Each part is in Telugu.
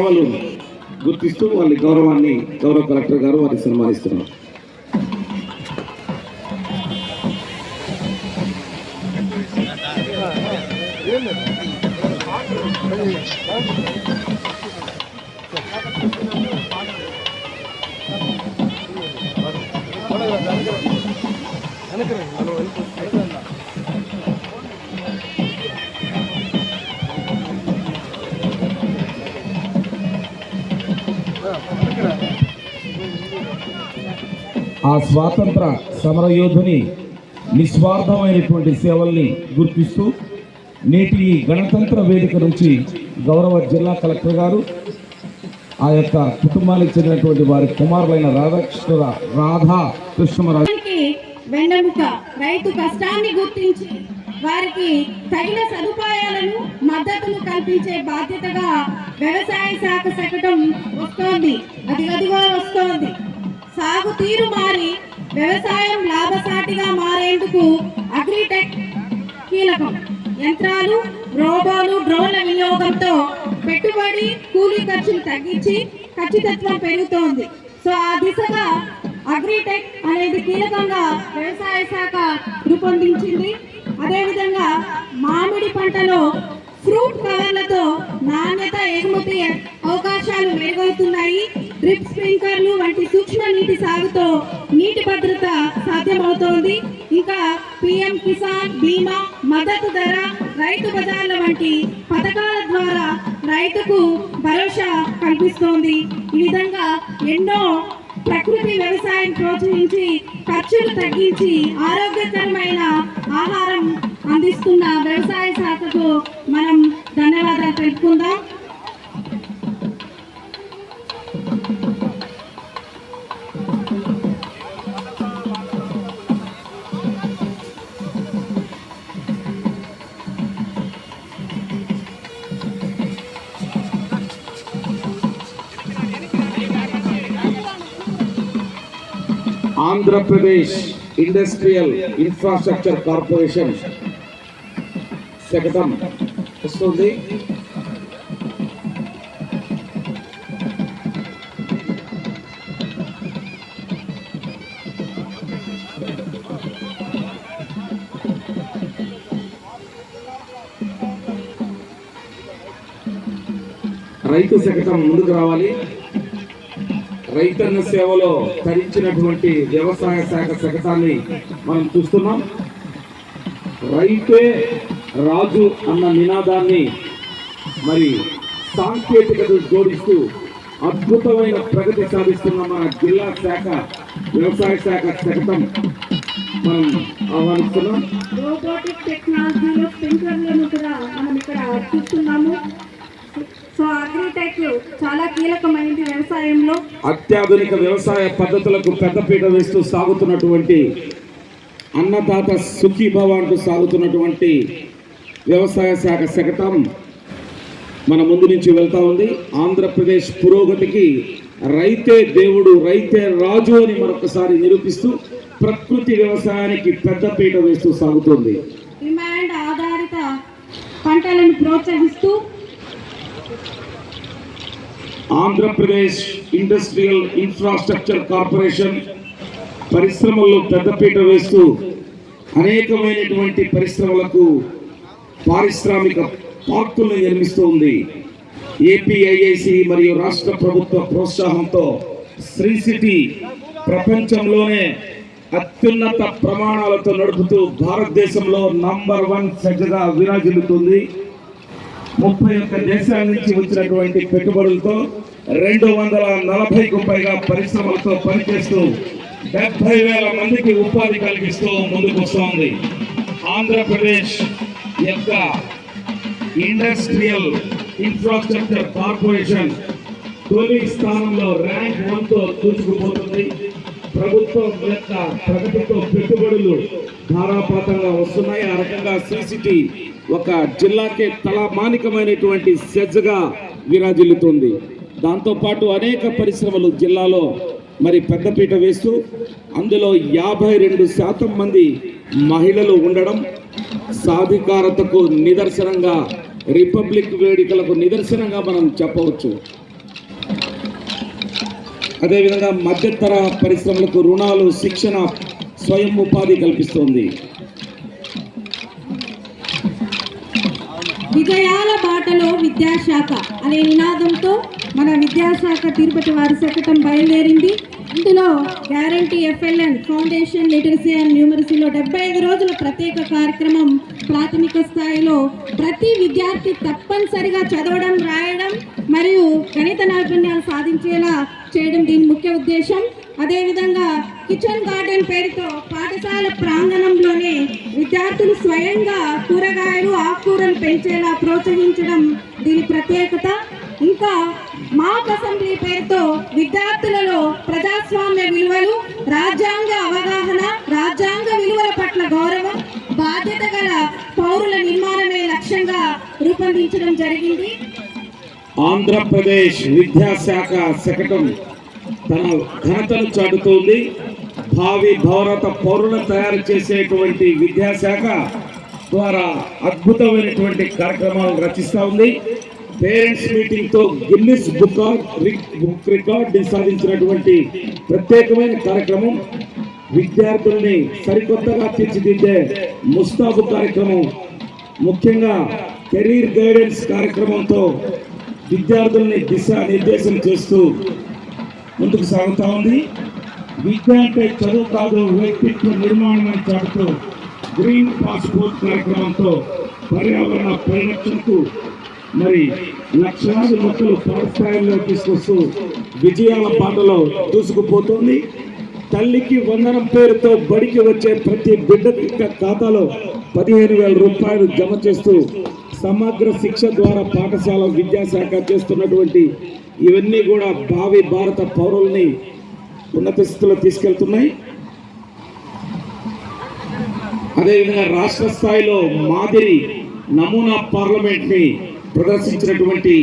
వాళ్ళు గుర్తిస్తూ వాళ్ళ గౌరవాన్ని గౌరవ కలెక్టర్ గారు వారికి సన్మానిస్తున్నారు. ఆ స్వాతంత్ర సమరయోధుని నిస్వార్థమైనటువంటి సేవల్ని గుర్తిస్తూ నేటి గణతంత్ర వేదిక నుంచి గౌరవ జిల్లా కలెక్టర్ గారు ఆ యొక్క కుటుంబానికి చెందినటువంటి వారి కుమారులైన రాధా కృష్ణరాజు వెన్నెముక రైతు కష్టాన్ని గుర్తించి వారికి తగిన సదుపాయాలను మద్దతును కల్పించే బాధ్యతగా వ్యవసాయ శాఖ శకటం వస్తోంది. అదిగదిగా వస్తోంది. సాగు తీరు మారి వ్యవసాయం లాభసాటిగా మారేందుకు అగ్రిటెక్ కీలకం. యంత్రాలు, రోబోలు, డ్రోన్ల వినియోగంతో పెట్టుబడి, కూలీ ఖర్చులు తగ్గించి ఖచ్చితత్వం పెరుగుతోంది. సో ఆ దిశగా అగ్రిటెక్ అనేది కీలకంగా వ్యవసాయ శాఖ రూపొందించింది. అదేవిధంగా మామిడి పంటలో ఫ్రూట్ కవర్లతో నాణ్యత, ఎగుమతి అవకాశాలు మెరుగవుతున్నాయి. డ్రిప్ స్ప్రింక్లర్లు వంటి సూక్ష్మ నీటి సాగుతో నీటి భద్రత సాధ్యమవుతోంది. ఇంకా పిఎం కిసాన్ బీమా, మద్దతు ధర, రైతు బజార్ల వంటి పథకాల ద్వారా రైతుకు భరోసా కల్పిస్తోంది. ఈ విధంగా ఎన్నో ప్రకృతి వ్యవసాయం ప్రోత్సహించి ఖర్చులు తగ్గించి ఆరోగ్యకరమైన ఆహారం అందిస్తున్న వ్యవసాయ శాఖకు మనం ధన్యవాదాలు తెలుపుకుందాం. ఆంధ్రప్రదేశ్ ఇండస్ట్రియల్ ఇన్ఫ్రాస్ట్రక్చర్ కార్పొరేషన్ శకటం వస్తుంది. రైతు శకటం ముందుకు రావాలి. రైతన్న సేవలో తరించినటువంటి వ్యవసాయ శాఖ శకటాన్ని మనం చూస్తున్నాం. రైతే రాజు అన్న నినాదాన్ని మరి సాంకేతికతను జోడిస్తూ అద్భుతమైన ప్రగతి సాధిస్తున్న మన జిల్లా శాఖ వ్యవసాయ శాఖ శకటం మనం ఆహ్వానిస్తున్నాం. రోబోటిక్ టెక్నాలజీలో స్ప్రింక్లర్లను కూడా మనం ఇక్కడ చూస్తున్నాము. సో అగ్రిటెక్ చాలా కీలకమైనది వ్యవసాయంలో. అత్యాధునిక వ్యవసాయ పద్ధతులకు పెద్దపీట వేస్తూ సాగుతున్నటువంటి అన్నదాత సుఖీభవ అంటూ సాగుతున్నటువంటి వ్యవసాయ శాఖ శకటం మన ముందు నుంచి వెళ్తా ఉంది. ఆంధ్రప్రదేశ్ పురోగతికి రైతే దేవుడు, రైతే రాజు అని మరొకసారి నిరూపిస్తూ ప్రకృతి వ్యవసాయానికి పెద్దపీట వేస్తూ సాగుతుంది. డిమాండ్ ఆధారిత పంటలను ప్రోత్సహిస్తూ ఆంధ్రప్రదేశ్ ఇండస్ట్రియల్ ఇన్ఫ్రాస్ట్రక్చర్ కార్పొరేషన్ పరిశ్రమల్లో పెద్దపీట వేస్తూ అనేకమైనటువంటి పరిశ్రమలకు పారిశ్రామిక పార్కులను నిర్మిస్తూ ఉంది. ఏపీఐఐసి మరియు రాష్ట్ర ప్రభుత్వ ప్రోత్సాహంతో శ్రీ సిటీ ప్రపంచంలోనే అత్యున్నత ప్రమాణాలతో నడుపుతూ భారతదేశంలో నంబర్ 1 సెజ్గా విరాజిల్లుతుంది. 31 దేశాల నుంచి వచ్చినటువంటి పెట్టుబడులతో 240కు పైగా పరిశ్రమలతో పనిచేస్తూ 70,000 మందికి ఉపాధి కలిగిస్తూ ముందుకు వస్తోంది. ఆంధ్రప్రదేశ్ యొక్క ఇండస్ట్రియల్ ఇన్ఫ్రాస్ట్రక్చర్ కార్పొరేషన్ తొలి స్థానంలో ర్యాంక్ 1తో దూసుకుపోతుంది. ప్రభుత్వం యొక్క ప్రగతితో పెట్టుబడులు ధారాపాతంగా వస్తున్నాయి. ఆ రకంగా సిసిటి ఒక జిల్లాకే తలమానికమైనటువంటి సెజ్గా విరాజిల్లుతుంది. దాంతోపాటు అనేక పరిశ్రమలు జిల్లాలో మరి పెద్దపీట వేస్తూ అందులో 52% మంది మహిళలు ఉండడం సాధికారతకు నిదర్శనంగా, రిపబ్లిక్ వేడుకలకు నిదర్శనంగా మనం చెప్పవచ్చు. అదేవిధంగా మధ్యతర పరిశ్రమలకు రుణాలు, శిక్షణ, స్వయం ఉపాధి కల్పిస్తోంది. విజయాల బాటలో విద్యాశాఖ అనే నినాదంతో మన విద్యాశాఖ తిరుపతి వారి శకటం బయలుదేరింది. ఇందులో guarantee FLN foundation literacy and న్యూమరసీలో 75 రోజుల ప్రత్యేక కార్యక్రమం. ప్రాథమిక స్థాయిలో ప్రతి విద్యార్థి తప్పనిసరిగా చదవడం, రాయడం మరియు గణిత నైపుణ్యాలు సాధించేలా చేయడం దీని ముఖ్య ఉద్దేశం. అదేవిధంగా కిచెన్ గార్డెన్ పేరుతో పాఠశాల ప్రాంగణంలోనే విద్యార్థులు స్వయంగా కూరగాయలు, ఆకుకూరలు పెంచేలా ప్రోత్సహించడం దీని ప్రత్యేకత. ఇంకా మాక్ అసెంబ్లీ పేరుతో విద్యార్థులలో ప్రజాస్వామ్య విలువలు, రాజ్యాంగ అవగాహన, రాజ్యాంగ విలువల పట్ల గౌరవం, బాధ్యత గల పౌరుల నిర్మాణమే లక్ష్యంగా రూపొందించడం జరిగింది. ఆంధ్రప్రదేశ్ విద్యాశాఖ శకటం తన ఘనతను చాటుతోంది. భావి భారత పౌరులను తయారు చేసేటువంటి విద్యాశాఖ ద్వారా అద్భుతమైనటువంటి కార్యక్రమాలను రచిస్తూ ఉంది. పేరెంట్స్ మీటింగ్తో గిన్నిస్ బుక్ రికార్డు సాధించినటువంటి ప్రత్యేకమైన కార్యక్రమం. విద్యార్థుల్ని సరికొత్తగా తీర్చిదిద్దే ముస్తాబు కార్యక్రమం, ముఖ్యంగా కెరీర్ గైడెన్స్ కార్యక్రమంతో విద్యార్థుల్ని దిశానిర్దేశం చేస్తూ ముందుకు సాగుతూ ఉంది. విద్య అంటే చదువు కాదు, వ్యక్తిత్వ నిర్మాణం అని చాటుతూ గ్రీన్ పాస్పోర్ట్ కార్యక్రమంతో పర్యావరణ పరిరక్షణకు మరి లక్షలాది మొక్కలు పాఠశాలలో తీసుకొస్తూ విజయాల బాటలో దూసుకుపోతుంది. తల్లికి వందనం పేరుతో బడికి వచ్చే ప్రతి బిడ్డ ఖాతాలో 15,000 రూపాయలు జమ చేస్తూ సమగ్ర శిక్ష ద్వారా పాఠశాల విద్యాశాఖ చేస్తున్నటువంటి ఇవన్నీ కూడా భావి భారత పౌరుల్ని ఉన్నత స్థితిలో తీసుకెళ్తున్నాయి. అదేవిధంగా రాష్ట్ర స్థాయిలో మాదిరి నమూనా పార్లమెంట్ని ప్రదర్శించినటువంటి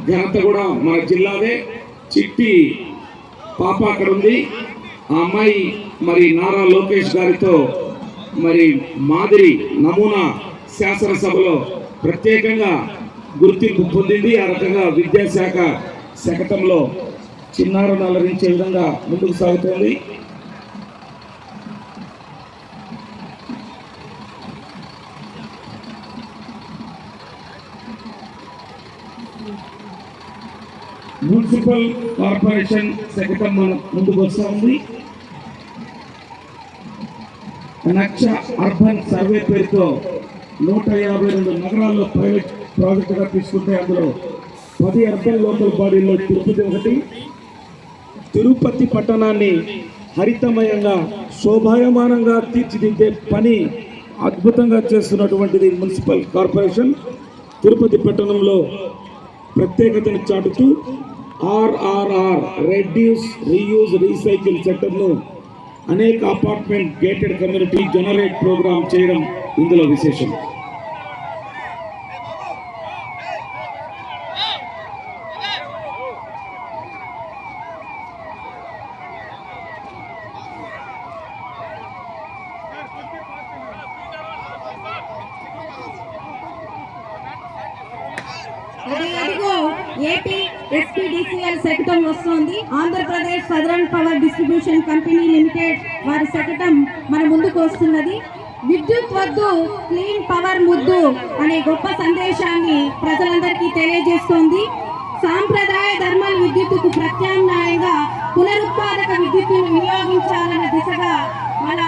ఘనత కూడా మన జిల్లాదే. చిట్టి పాప అక్కడ ఉంది. ఆ అమ్మాయి మరి నారా లోకేష్ గారితో మరి మాదిరి నమూనా శాసనసభలో ప్రత్యేకంగా గుర్తింపు పొందింది. ఆ రకంగా విద్యాశాఖ శకటంలో చిన్నారులను అలరించే విధంగా ముందుకు సాగుతోంది. మున్సిపల్ కార్పొరేషన్ శకటం మన ముందుకు వస్తూ ఉంది. నక్ష అర్బన్ సర్వే పేరుతో 152 నగరాల్లో ప్రైవేట్ ప్రాజెక్టుగా తీసుకుంటే అందులో 10 అర్బన్ లోకల్ బాడీల్లో తిరుపతి ఒకటి. తిరుపతి పట్టణాన్ని హరితమయంగా శోభాయమానంగా తీర్చిదిద్దే పని అద్భుతంగా చేస్తున్నటువంటిది మున్సిపల్ కార్పొరేషన్. తిరుపతి పట్టణంలో ప్రత్యేకతను చాటుతూ RRR రెడ్యూస్, రీయూజ్, రీసైకిల్ సెక్టర్ను అనేక apartment gated community generate program చేయడం ఇందులో విశేషం. ఏపీ SPDCL శకటం వస్తుంది. Andhra Pradesh southern power distribution company limited వారి శకటం మన ముందుకు వస్తున్నది. విద్యుత్ వద్దు, క్లీన్ పవర్ ముద్దు అనే గొప్ప సందేశాన్ని ప్రజలందరికీ తెలియజేస్తోంది. సాంప్రదాయ థర్మల్ విద్యుత్తుకు ప్రత్యామ్నాయంగా పునరుత్పాదక విద్యుత్తును వినియోగించాలన్న దిశగా మన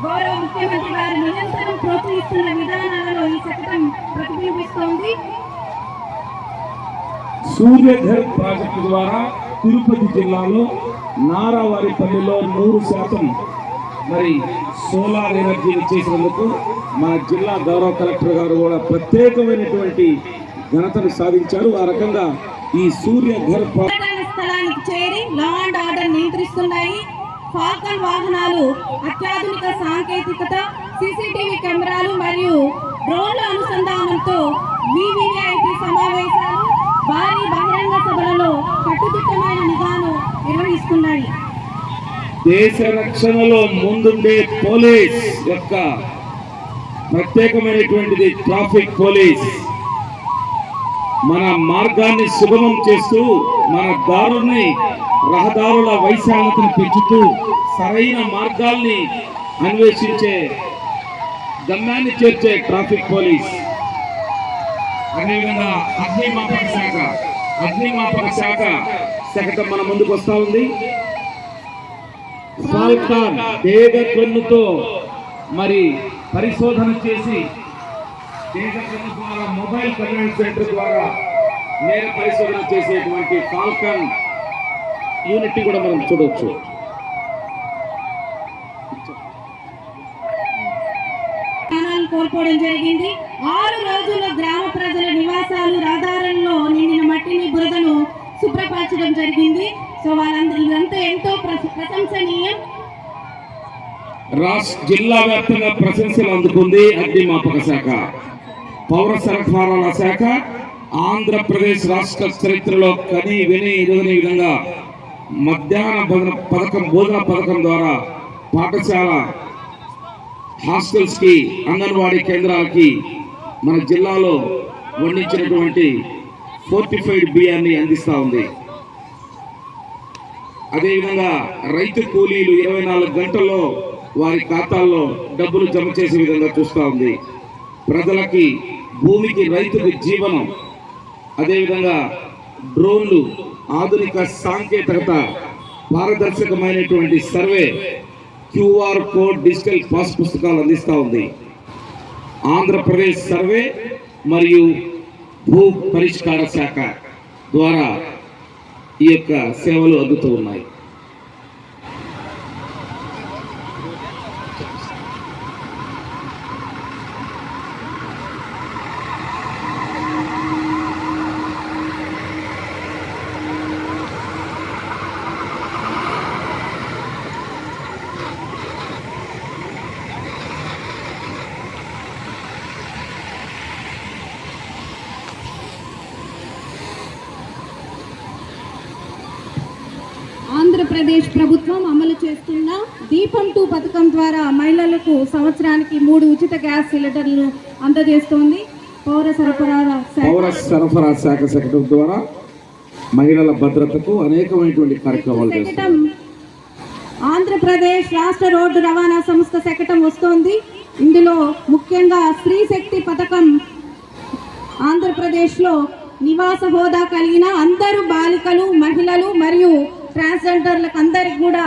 గౌరవ ముఖ్యమంత్రి గారు నిరంతరం ప్రోత్సహిస్తున్న విధానాలలో ఈ శకటం ప్రతిబింబిస్తోంది. సూర్యఘర్ ప్రాజెక్టు ద్వారా తిరుపతి జిల్లాలో నారావారిపల్లిలో 100% మరి సోలార్ ఎనర్జీని చేసినందుకు మన జిల్లా గౌరవ కలెక్టర్ గారు కూడా ప్రత్యేకమైనటువంటి ఘనతను సాధించారు. ఆ రకంగా ఈ సూర్యఘర్ స్థలానికి చేరి లా అండ్ ఆర్డర్ నియంత్రిస్తున్నాయి. ఫాల్కన్ వాహనాలు అత్యాధునిక సాంకేతికత, CCTV కెమెరాలు మరియు డ్రోన్ల అనుసంధానంతో VVIP సమావేశాలు, భారీ బహిరంగ సభలలో కట్టుదిట్టమైన నిఘాను నిర్వహిస్తున్నాయి. దేశ రక్షణలో ముందుండే పోలీస్ యొక్క ప్రత్యేకమైనటువంటిది ట్రాఫిక్ పోలీస్. మన మార్గాన్ని సుగమం చేస్తూ మన రహదారుల వైశాల్యతను పెంచుతూ సరైన మార్గాల్ని అన్వేషించే గమ్యాన్ని చేర్చే ట్రాఫిక్ పోలీస్. అదేవిధంగా అగ్నిమాపక శాఖ శకటం మన ముందుకు వస్తా ఉంది. ఫాల్కాన్ డేగ కన్నుతో మరి పరిశోధన చేసి ద్వారా మొబైల్ కన్వెంట్ సెంటర్ ద్వారా నేర పరిశోధన చేసేటువంటి ఫాల్కాన్ యూనిట్ కూడా మనం చూడవచ్చు. కోల్పోవడం జరిగింది. 6 రోజుల్లో గ్రామ ప్రజల నివాసాలు రహదారుల్లో నిండిన మట్టిని బురదను శుభ్రపరచడం జరిగింది. సో వాళ్ళందరూ ఇదంతా ఎంతో ప్రశంసనీయం. జిల్లా వ్యాప్తంగా ప్రశంసలు అందుకుంది అగ్నిమాపక శాఖ. పౌర సరఫరాల శాఖ ఆంధ్రప్రదేశ్ రాష్ట్ర చరిత్రలో కని విని ఎరుగని విధంగా మధ్యాహ్న భోజన పథకం ద్వారా పాఠశాల హాస్టల్స్ కి అంగన్వాడీ కేంద్రాలకి మన జిల్లాలో వండించినటువంటి ఫోర్టిఫైడ్ బియ్యాన్ని అందిస్తూ ఉంది. అదేవిధంగా రైతు కూలీలు 24 గంటల్లో వారి ఖాతాల్లో డబ్బులు జమ చేసే విధంగా చూస్తూ ఉంది. ప్రజలకి భూమికి రైతుకు జీవనం. అదేవిధంగా డ్రోన్లు, ఆధునిక సాంకేతికత, పారదర్శకమైనటువంటి survey, QR code, digital pass పుస్తకాలు అందిస్తూ ఉంది. ఆంధ్రప్రదేశ్ సర్వే మరియు భూ పరిష్కార శాఖ ద్వారా ఈ యొక్క సేవలు అందుతూ ఉన్నాయి. ఆంధ్రప్రదేశ్ ప్రభుత్వం అమలు చేస్తున్న దీపం 2 పథకం ద్వారా మహిళలకు సంవత్సరానికి 3 ఉచిత గ్యాస్ సిలిండర్లను అందజేస్తోంది. పౌర సరఫరా శాఖ శకటం ద్వారా మహిళల భద్రతకు అనేకమైనటువంటి కార్యక్రమాలు చేస్తారు. ఆంధ్రప్రదేశ్ రాష్ట్ర రోడ్డు రవాణా సంస్థ శకటం వస్తోంది. ఇందులో ముఖ్యంగా స్త్రీ శక్తి పథకం ఆంధ్రప్రదేశ్లో నివాస హోదా కలిగిన అందరూ బాలికలు, మహిళలు మరియు ట్రాన్స్జెండర్లకు అందరికి కూడా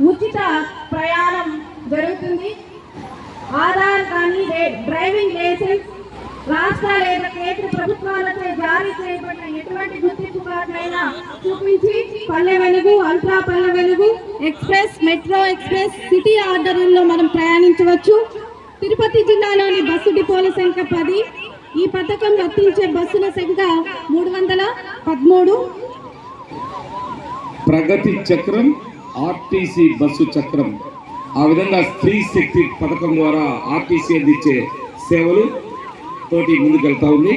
ఉచిత ప్రయాణం జరుగుతుంది. ఆధార్ కానీ డ్రైవింగ్ లైసెన్స్ రాష్ట్ర లేదా కేంద్ర ప్రభుత్వాలచే జారీ చేయబడిన ఎటువంటి గుర్తింపు కార్డులైనా చూపించి Palle Velugu, ultra Palle Velugu, express, metro express, city ఆర్డర్లలో మనం ప్రయాణించవచ్చు. తిరుపతి జిల్లాలోని బస్సు డిపోల సంఖ్య 10. ఈ పథకం వర్తించే బస్సుల సంఖ్య 313. ప్రగతి చక్రం, ఆర్టీసీ బస్సు చక్రం, ఆ విధంగా స్త్రీ శక్తి పథకం ద్వారా ఆర్టీసీ అందించే సేవలు తోటి ముందుకెళ్తా ఉంది.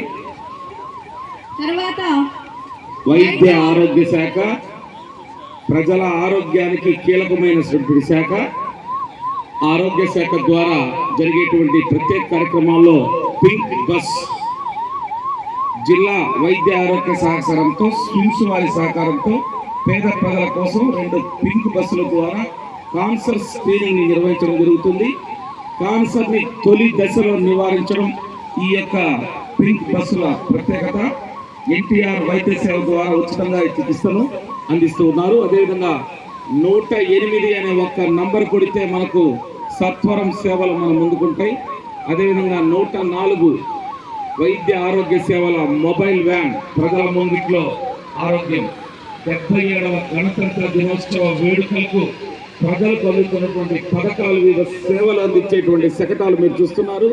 తర్వాత వైద్య ఆరోగ్య శాఖ ప్రజల ఆరోగ్యానికి కీలకమైన శాఖ. ఆరోగ్య శాఖ ద్వారా జరిగేటువంటి ప్రత్యేక కార్యక్రమాల్లో పింక్ బస్, జిల్లా వైద్య ఆరోగ్య సహకారంతో, స్విమ్స్ వారి సహకారంతో పేద ప్రజల కోసం 2 పింక్ బస్సుల ద్వారా కాన్సర్ స్క్రీనింగ్ నిర్వహించడం జరుగుతుంది. కాన్సర్ని తొలి దశలో నివారించడం ఈ యొక్క పింక్ బస్సుల ప్రత్యేకత. ఎన్టీఆర్ వైద్య సేవ ద్వారా ఉచితంగా చికిత్సను అందిస్తూ ఉన్నారు. అదేవిధంగా 108 అనే ఒక్క నంబర్ కొడితే మనకు సత్వరం సేవలు మన ముందుకుంటాయి. అదేవిధంగా 104 వైద్య ఆరోగ్య సేవల మొబైల్ వ్యాన్ ప్రజల ముంగిట్లో ఆరోగ్యం. 77వ గణతంత్ర దినోత్సవ వేడుకలకు ప్రజలకు అందుతున్నటువంటి పథకాలు, వివిధ సేవలు అందించేటువంటి శకటాలు మీరు చూస్తున్నారు.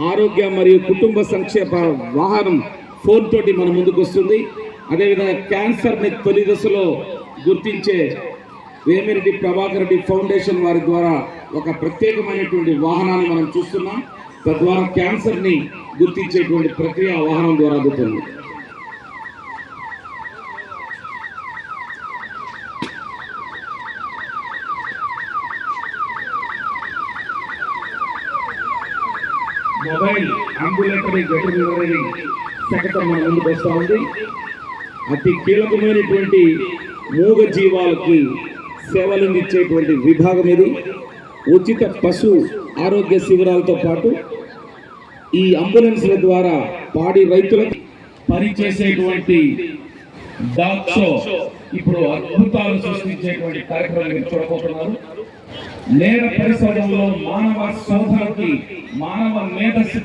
ఆరోగ్య మరియు కుటుంబ సంక్షేమ వాహనం ఫోన్ తోటి మన ముందుకు వస్తుంది. అదేవిధంగా క్యాన్సర్ని తొలి దశలో గుర్తించే వేమిరెడ్డి ప్రభాకర్ రెడ్డి ఫౌండేషన్ వారి ద్వారా ఒక ప్రత్యేకమైనటువంటి వాహనాన్ని మనం చూస్తున్నాం. తద్వారా క్యాన్సర్ని గుర్తించేటువంటి ప్రక్రియ వాహనం ద్వారా అందుతుంది. మొబైల్ అంబులేటరీ వెటర్నరీ శకటం మన ముందుకు వస్తూ ఉంది. అతి కీలకమైనటువంటి మూగ జీవాలకి సేవలందించేటువంటి విభాగం ఇది. ఉచిత పశు ఆరోగ్య శిబిరాలతో పాటు ఈ అంబులెన్స్ల ద్వారా పాడి రైతులకు పనిచేసేటువంటి డాగ్ షో ఇప్పుడు అద్భుతాలు సృష్టించేటువంటి కార్యక్రమం మీరు చూడబోతున్నారు. నేర పరిశోధనలో మానవ శోధనకి మానవ మేధస్సు